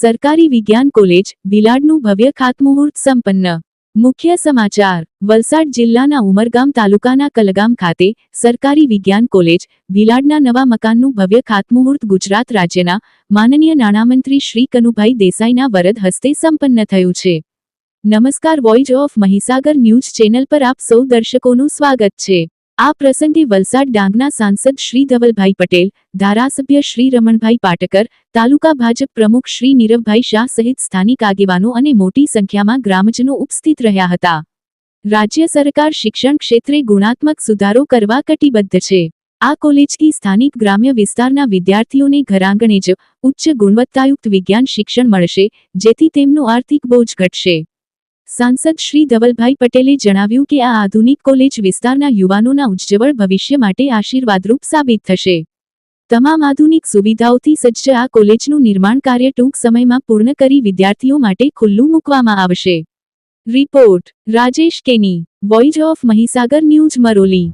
સરકારી વિજ્ઞાન કોલેજ ભીલાડનું ભવ્ય ખાતમુહૂર્ત સંપન્ન। મુખ્ય સમાચાર। વલસાડ જિલ્લાના ઉમરગામ તાલુકાના કલગામ ખાતે સરકારી વિજ્ઞાન કોલેજ ભીલાડના નવા મકાનનું ભવ્ય ખાતમુહૂર્ત ગુજરાત રાજ્યના માનનીય નાણામંત્રી શ્રી કનુભાઈ દેસાઈના વરદ હસ્તે સંપન્ન થયું છે। નમસ્કાર, voice of Mahisagar news channel પર આપ સૌ દર્શકોનું સ્વાગત છે। આ પ્રસંગે વલસાડ ડાંગના સાંસદ શ્રી ધવલભાઈ પટેલ, ધારાસભ્ય શ્રી રમણભાઈ પાટકર, તાલુકા ભાજપ પ્રમુખ શ્રી નીરવભાઈ શાહ સહિત સ્થાનિક આગેવાનો અને મોટી સંખ્યામાં ગ્રામજનો ઉપસ્થિત રહ્યા હતા। રાજ્ય સરકાર શિક્ષણ ક્ષેત્રે ગુણાત્મક સુધારો કરવા કટિબદ્ધ છે। આ કોલેજથી સ્થાનિક ગ્રામ્ય વિસ્તારના વિદ્યાર્થીઓને ઘરાંગણે જ ઉચ્ચ ગુણવત્તાયુક્ત વિજ્ઞાન શિક્ષણ મળશે, જેથી તેમનો આર્થિક બોજ ઘટશે। સાંસદ શ્રી ધવલભાઈ પટેલે જણાવ્યું કે આ આધુનિક કોલેજ વિસ્તારના યુવાનોના ઉજ્જવળ ભવિષ્ય માટે આશીર્વાદરૂપ સાબિત થશે। તમામ આધુનિક સુવિધાઓથી સજ્જ આ કોલેજનું નિર્માણ કાર્ય ટૂંક સમયમાં પૂર્ણ કરી વિદ્યાર્થીઓ માટે ખુલ્લું મૂકવામાં આવશે। રિપોર્ટ રાજેશ કેની, voice of Mahisagar news, Maroli.